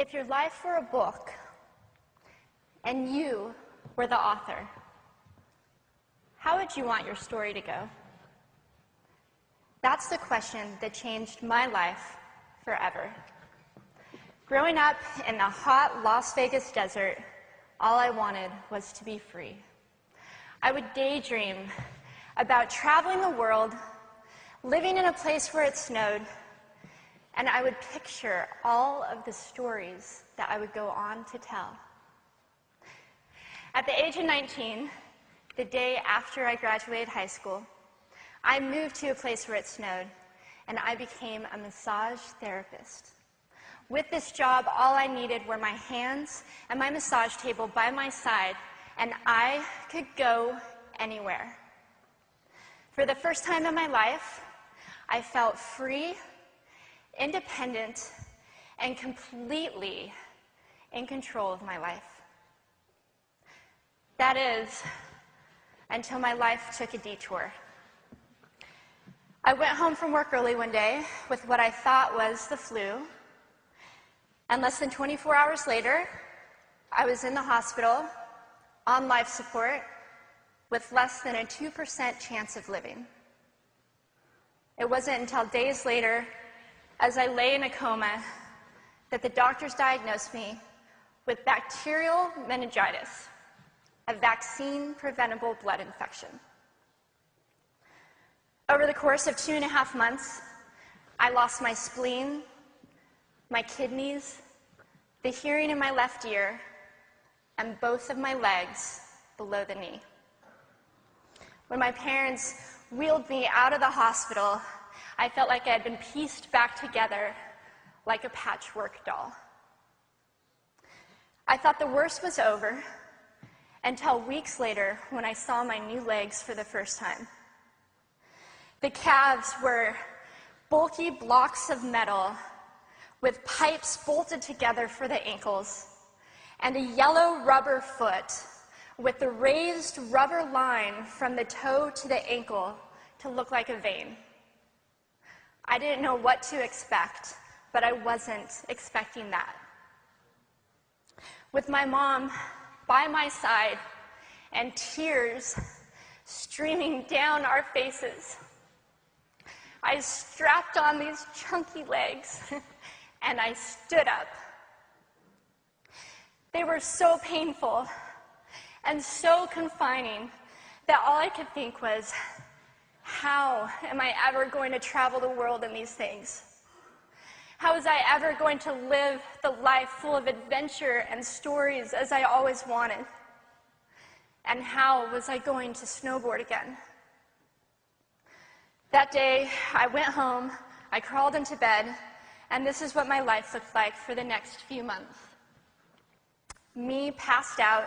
If your life were a book and you were the author, how would you want your story to go? That's the question that changed my life forever. Growing up in the hot Las Vegas desert, all I wanted was to be free. I would daydream about traveling the world, living in a place where it snowed, and I would picture all of the stories that I would go on to tell. At the age of 19, the day after I graduated high school, I moved to a place where it snowed, and I became a massage therapist. With this job, all I needed were my hands and my massage table by my side, and I could go anywhere. For the first time in my life, I felt free, independent, and completely in control of my life. That is, until my life took a detour. I went home from work early one day with what I thought was the flu, and less than 24 hours later, I was in the hospital on life support with less than a 2% chance of living. It wasn't until days later, as I lay in a coma, that the doctors diagnosed me with bacterial meningitis, a vaccine-preventable blood infection. Over the course of 2.5 months, I lost my spleen, my kidneys, the hearing in my left ear, and both of my legs below the knee. When my parents wheeled me out of the hospital, I felt like I had been pieced back together like a patchwork doll. I thought the worst was over until weeks later when I saw my new legs for the first time. The calves were bulky blocks of metal with pipes bolted together for the ankles, and a yellow rubber foot with the raised rubber line from the toe to the ankle to look like a vein. I didn't know what to expect, but I wasn't expecting that. With my mom by my side and tears streaming down our faces, I strapped on these chunky legs and I stood up. They were so painful and so confining that all I could think was, how am I ever going to travel the world in these things? How was I ever going to live the life full of adventure and stories as I always wanted? And how was I going to snowboard again? That day, I went home, I crawled into bed, and this is what my life looked like for the next few months. Me passed out,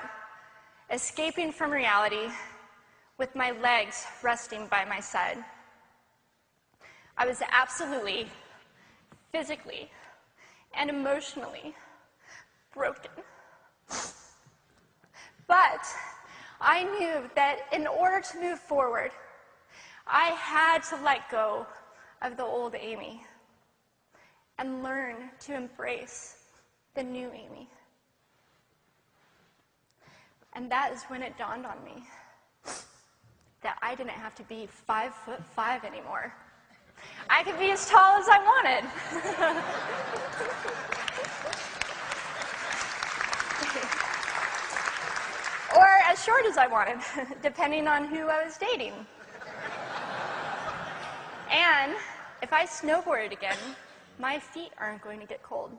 escaping from reality, with my legs resting by my side. I was absolutely, physically, and emotionally broken. But I knew that in order to move forward, I had to let go of the old Amy and learn to embrace the new Amy. And that is when it dawned on me that I didn't have to be 5'5" anymore. I could be as tall as I wanted. Or as short as I wanted, depending on who I was dating. And if I snowboarded again, my feet aren't going to get cold.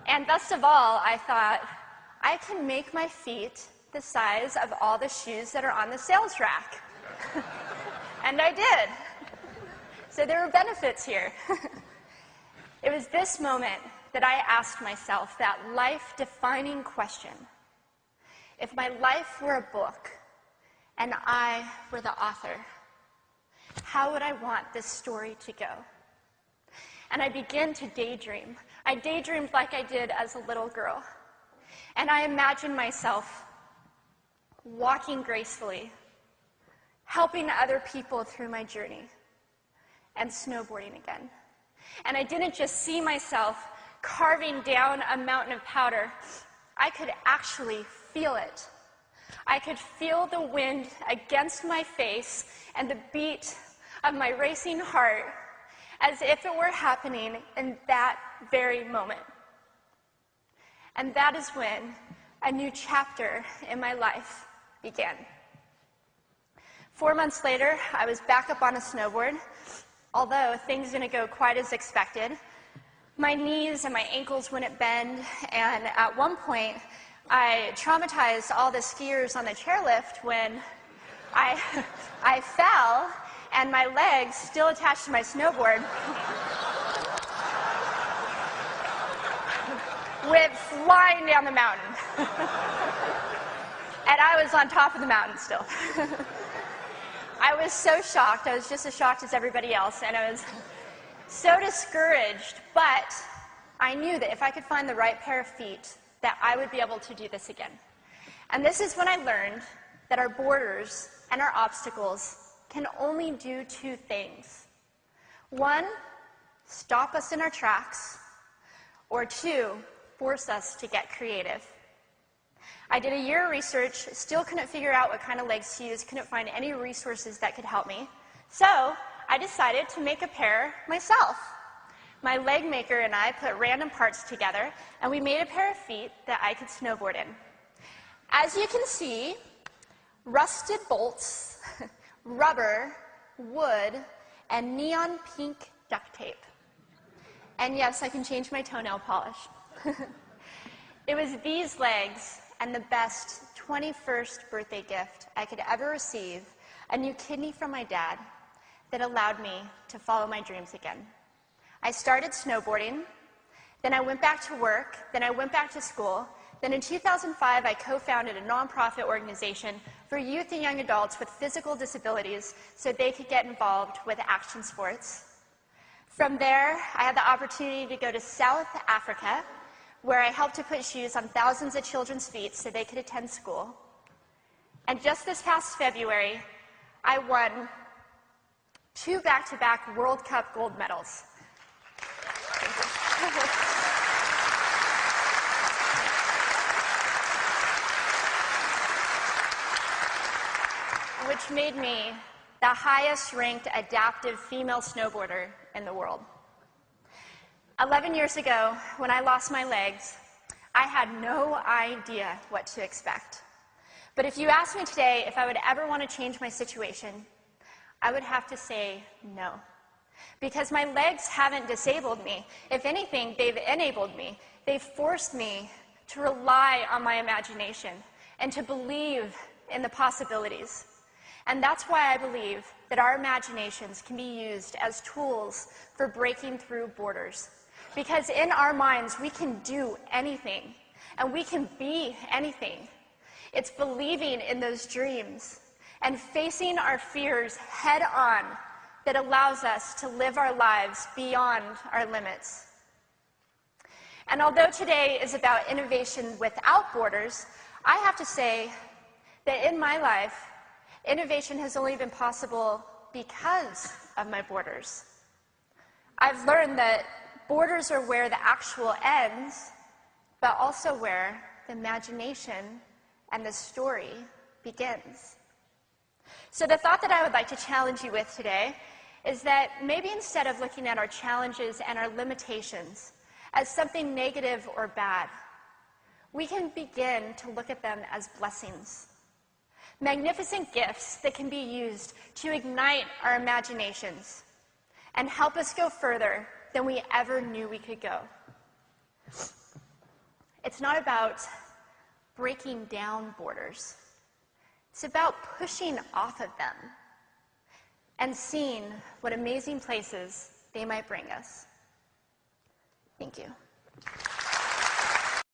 And best of all, I thought, I can make my feet the size of all the shoes that are on the sales rack. And I did. So there were benefits here. It was this moment that I asked myself that life-defining question. If my life were a book and I were the author, how would I want this story to go? And I began to daydream. I daydreamed like I did as a little girl. And I imagined myself walking gracefully, helping other people through my journey, and snowboarding again. And I didn't just see myself carving down a mountain of powder, I could actually feel it. I could feel the wind against my face and the beat of my racing heart as if it were happening in that very moment. And that is when a new chapter in my life began. 4 months later, I was back up on a snowboard. Although things didn't go quite as expected, my knees and my ankles wouldn't bend, and at one point, I traumatized all the skiers on the chairlift when I fell, and my legs, still attached to my snowboard, went flying down the mountain. And I was on top of the mountain still. I was so shocked. I was just as shocked as everybody else, and I was so discouraged, but I knew that if I could find the right pair of feet, that I would be able to do this again. And this is when I learned that our borders and our obstacles can only do two things. One, stop us in our tracks, or two, force us to get creative. I did a year of research, still couldn't figure out what kind of legs to use, couldn't find any resources that could help me. So I decided to make a pair myself. My leg maker and I put random parts together, and we made a pair of feet that I could snowboard in. As you can see, rusted bolts, rubber, wood, and neon pink duct tape. And yes, I can change my toenail polish. It was these legs and the best 21st birthday gift I could ever receive, a new kidney from my dad, that allowed me to follow my dreams again. I started snowboarding, then I went back to work, then I went back to school, then in 2005 I co-founded a nonprofit organization for youth and young adults with physical disabilities so they could get involved with action sports. From there, I had the opportunity to go to South Africa, where I helped to put shoes on thousands of children's feet so they could attend school. And just this past February, I won 2 back-to-back World Cup gold medals. Which made me the highest-ranked adaptive female snowboarder in the world. 11 years ago, when I lost my legs, I had no idea what to expect. But if you asked me today if I would ever want to change my situation, I would have to say no. Because my legs haven't disabled me. If anything, they've enabled me. They've forced me to rely on my imagination and to believe in the possibilities. And that's why I believe that our imaginations can be used as tools for breaking through borders. Because in our minds, we can do anything, and we can be anything. It's believing in those dreams and facing our fears head on that allows us to live our lives beyond our limits. And although today is about innovation without borders, I have to say that in my life, innovation has only been possible because of my borders. I've learned that borders are where the actual ends, but also where the imagination and the story begins. So the thought that I would like to challenge you with today is that maybe instead of looking at our challenges and our limitations as something negative or bad, we can begin to look at them as blessings. Magnificent gifts that can be used to ignite our imaginations and help us go further than we ever knew we could go. It's not about breaking down borders. It's about pushing off of them and seeing what amazing places they might bring us. Thank you.